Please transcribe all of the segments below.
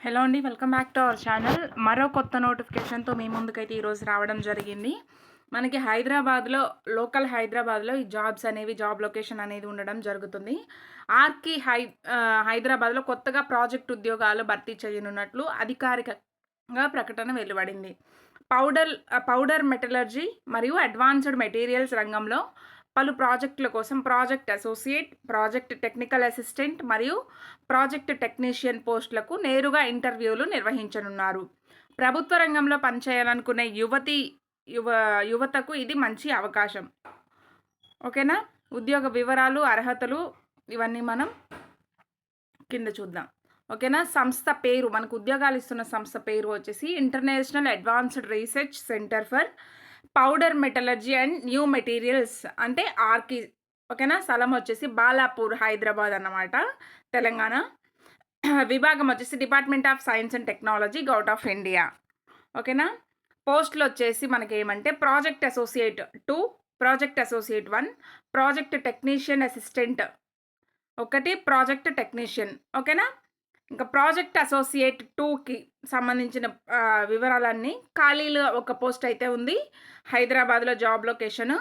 Hello అండి, welcome back to our channel. మరో కొత్త నోటిఫికేషన్తో మీ ముందుకైతే ఈరోజు రావడం జరిగింది. మనకి హైదరాబాద్లో, లోకల్ హైదరాబాద్లో ఈ జాబ్స్ అనేవి, జాబ్ లొకేషన్ అనేది ఉండడం జరుగుతుంది. ఆర్కి హైదరాబాద్లో కొత్తగా ప్రాజెక్ట్ ఉద్యోగాలు భర్తీ చేయనున్నట్లు అధికారికంగా ప్రకటన వెలువడింది. పౌడర్ మెటలర్జీ మరియు అడ్వాన్స్డ్ మెటీరియల్స్ రంగంలో పలు ప్రాజెక్టుల కోసం project associate, project technical assistant మరియు ప్రాజెక్ట్ టెక్నీషియన్ పోస్టులకు నేరుగా ఇంటర్వ్యూలు నిర్వహించనున్నారు. ప్రభుత్వ రంగంలో పనిచేయాలనుకునే యువతకు ఇది మంచి అవకాశం. ఓకేనా? ఉద్యోగ వివరాలు, అర్హతలు ఇవన్నీ మనం కింద చూద్దాం. ఓకేనా? సంస్థ పేరు, మనకు ఉద్యోగాలు ఇస్తున్న సంస్థ పేరు వచ్చేసి international advanced research centre for powder metallurgy and new materials, అంటే ఆర్కి. ఓకేనా? స్థలం వచ్చేసి బాలాపూర్, హైదరాబాద్ అన్నమాట, తెలంగాణ. విభాగం వచ్చేసి department of science and technology, government of India. ఓకేనా? పోస్టులు వచ్చేసి మనకి ఏమంటే project associate 2, project associate 1, project technician assistant 1, project technician. ఓకేనా? ఇంకా ప్రాజెక్ట్ అసోసియేట్ 2కి సంబంధించిన వివరాలన్నీ, ఖాళీలు ఒక పోస్ట్ అయితే ఉంది హైదరాబాద్లో. జాబ్ లొకేషన్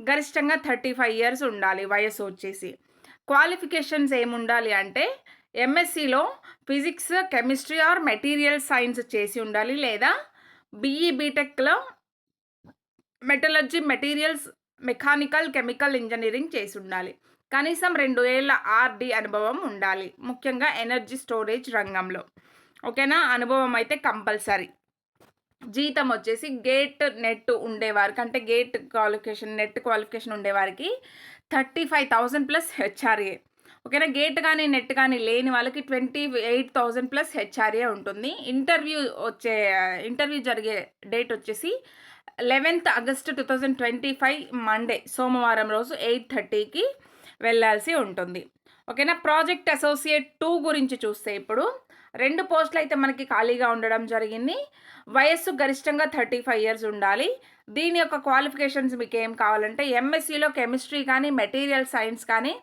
గరిష్టంగా 35 ఇయర్స్ ఉండాలి వయసు వచ్చేసి. క్వాలిఫికేషన్స్ ఏముండాలి అంటే ఎంఎస్సిలో physics, chemistry or material science చేసి ఉండాలి, లేదా బీఈ బీటెక్లో metallurgy, materials, mechanical, chemical engineering చేసి ఉండాలి. కనీసం 2 ఏళ్ల ఆర్డి అనుభవం ఉండాలి, ముఖ్యంగా ఎనర్జీ స్టోరేజ్ రంగంలో. ఓకేనా? అనుభవం అయితే కంపల్సరీ. జీతం వచ్చేసి గేట్ నెట్ ఉండేవారికి, అంటే గేట్ క్వాలిఫికేషన్, నెట్ క్వాలిఫికేషన్ ఉండేవారికి 35,000 ప్లస్ హెచ్ఆర్ఏ. ఓకేనా? గేట్ కానీ నెట్ కానీ లేని వాళ్ళకి 28,000 ప్లస్ హెచ్ఆర్ఏ ఉంటుంది. ఇంటర్వ్యూ జరిగే డేట్ వచ్చేసి 11th ఆగస్ట్ 2025 మండే, సోమవారం రోజు 8:30కి వెళ్ళాల్సి ఉంటుంది. ఓకేనా? ప్రాజెక్ట్ అసోసియేట్ 2 గురించి చూస్తే ఇప్పుడు 2 పోస్టులు అయితే మనకి ఖాళీగా ఉండడం జరిగింది. వయస్సు గరిష్టంగా 35 ఇయర్స్ ఉండాలి. దీని యొక్క క్వాలిఫికేషన్స్ మీకు ఏం కావాలంటే ఎంఎస్సిలో కెమిస్ట్రీ కానీ, మెటీరియల్ సైన్స్ కానీ,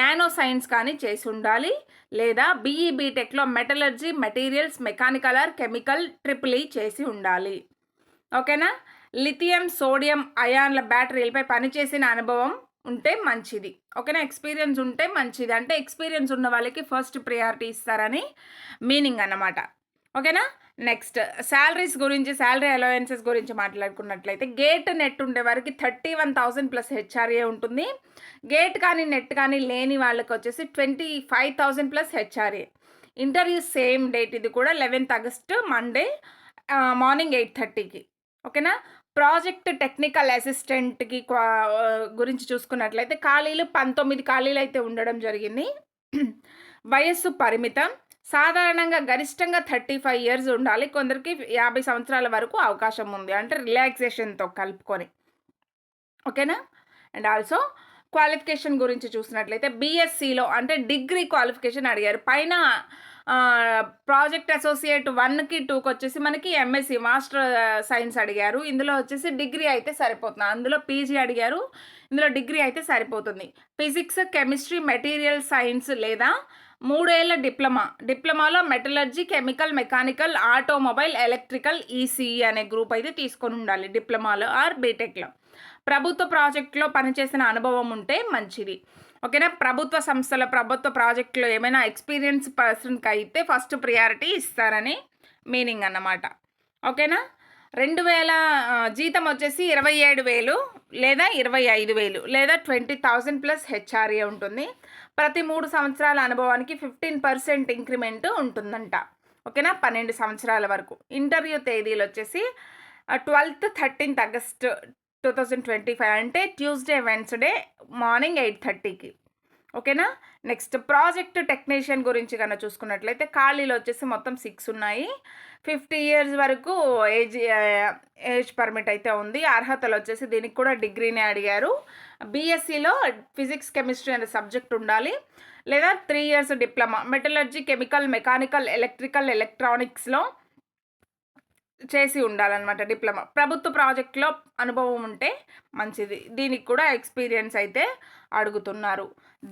నానో సైన్స్ కానీ చేసి ఉండాలి, లేదా బీఈ బీటెక్లో metallurgy, materials, mechanical are chemical triple చేసి ఉండాలి. ఓకేనా? లిథియం, సోడియం అయాన్ల బ్యాటరీలపై పనిచేసిన అనుభవం ఉంటే మంచిది. ఓకేనా? ఎక్స్పీరియన్స్ ఉంటే మంచిది, అంటే ఎక్స్పీరియన్స్ ఉన్న వాళ్ళకి ఫస్ట్ ప్రియారిటీ ఇస్తారని మీనింగ్ అన్నమాట. ఓకేనా? నెక్స్ట్ శాలరీస్ గురించి, శాలరీ అలవెన్సెస్ గురించి మాట్లాడుకున్నట్లయితే గేట్ నెట్ ఉండే వారికి 31,000 ప్లస్ హెచ్ఆర్ఏ ఉంటుంది. గేట్ కానీ నెట్ కానీ లేని వాళ్ళకి వచ్చేసి 25,000 plus HRA. Interview same date, ఇది కూడా 11th ఆగస్ట్ మండే మార్నింగ్ 8:30కి. ఓకేనా? ప్రాజెక్ట్ టెక్నికల్ అసిస్టెంట్కి గురించి చూసుకున్నట్లయితే ఖాళీలు 19 ఖాళీలు అయితే ఉండడం జరిగింది. వయస్సు పరిమితం, సాధారణంగా గరిష్టంగా 35 ఇయర్స్ ఉండాలి. కొందరికి 50 సంవత్సరాల వరకు అవకాశం ఉంది, అంటే రిలాక్సేషన్తో కలుపుకొని. ఓకేనా? అండ్ ఆల్సో క్వాలిఫికేషన్ గురించి చూసినట్లయితే బీఎస్సీలో, అంటే డిగ్రీ క్వాలిఫికేషన్ అడిగారు. పైన ప్రాజెక్ట్ అసోసియేట్ 1కి 2కి వచ్చేసి మనకి ఎంఎస్సి, మాస్టర్ సైన్స్ అడిగారు. ఇందులో వచ్చేసి డిగ్రీ అయితే సరిపోతుంది. అందులో పీజీ అడిగారు, ఇందులో డిగ్రీ అయితే సరిపోతుంది. ఫిజిక్స్, కెమిస్ట్రీ, మెటీరియల్ సైన్స్ లేదా 3 ఏళ్ల డిప్లొమాలో metallurgy, chemical, mechanical, automobile, electrical, ECE అనే గ్రూప్ అయితే తీసుకొని ఉండాలి డిప్లొమాలో ఆర్ బీటెక్లో. ప్రభుత్వ ప్రాజెక్టులో పనిచేసిన అనుభవం ఉంటే మంచిది. ఓకేనా? ప్రభుత్వ సంస్థల, ప్రభుత్వ ప్రాజెక్టులో ఏమైనా ఎక్స్పీరియన్స్ పర్సన్కి అయితే ఫస్ట్ ప్రియారిటీ ఇస్తారని మీనింగ్ అన్నమాట. ఓకేనా? 2,000 జీతం వచ్చేసి 27,000 లేదా 25,000 లేదా 20,000 ప్లస్ హెచ్ఆర్ఏ ఉంటుంది. ప్రతి 3 సంవత్సరాల అనుభవానికి 15% ఇంక్రిమెంట్ ఉంటుందంట. ఓకేనా? 12 సంవత్సరాల వరకు. ఇంటర్వ్యూ తేదీలు వచ్చేసి 12th 13th ఆగస్ట్ 2025, అంటే ట్యూస్డే, వెన్స్డే మార్నింగ్ 8:30కి. ఓకేనా? నెక్స్ట్ ప్రాజెక్ట్ టెక్నీషియన్ గురించి కనుక చూసుకున్నట్లయితే ఖాళీలు వచ్చేసి మొత్తం 6 ఉన్నాయి. 50 ఇయర్స్ వరకు ఏజ్ పర్మిట్ అయితే ఉంది. అర్హతలు వచ్చేసి దీనికి కూడా డిగ్రీనే అడిగారు. బీఎస్సీలో ఫిజిక్స్, కెమిస్ట్రీ అనే సబ్జెక్ట్ ఉండాలి, లేదా 3 years diploma metallurgy, chemical, mechanical, electrical, ఎలక్ట్రానిక్స్లో చేసి ఉండాలన్నమాట, డిప్లొమా. ప్రభుత్వ ప్రాజెక్టులో అనుభవం ఉంటే మంచిది. దీనికి కూడా ఎక్స్పీరియన్స్ అయితే అడుగుతున్నారు.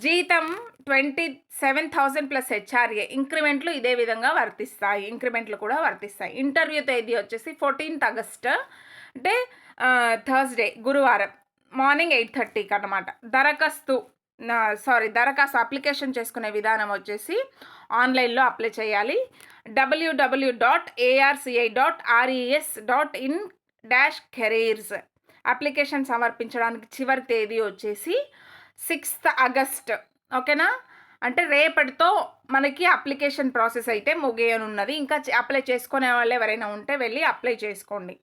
జీతం 27,000 ప్లస్ హెచ్ఆర్ఏ. ఇంక్రిమెంట్లు ఇదే విధంగా వర్తిస్తాయి. ఇంక్రిమెంట్లు కూడా వర్తిస్తాయి. ఇంటర్వ్యూ తేదీ వచ్చేసి 14th ఆగస్ట్, అంటే థర్స్డే, గురువారం మార్నింగ్ 8:30కి అన్నమాట. దరఖాస్తు అప్లికేషన్ చేసుకునే విధానం వచ్చేసి ఆన్లైన్లో అప్లై చేయాలి. www.arci.res.in-careers. అప్లికేషన్ సమర్పించడానికి చివరి తేదీ వచ్చేసి 6th ఆగస్ట్. ఓకేనా? అంటే రేపటితో మనకి అప్లికేషన్ ప్రాసెస్ అయితే ముగియనున్నది. ఇంకా అప్లై చేసుకునే వాళ్ళు ఎవరైనా ఉంటే వెళ్ళి అప్లై చేసుకోండి.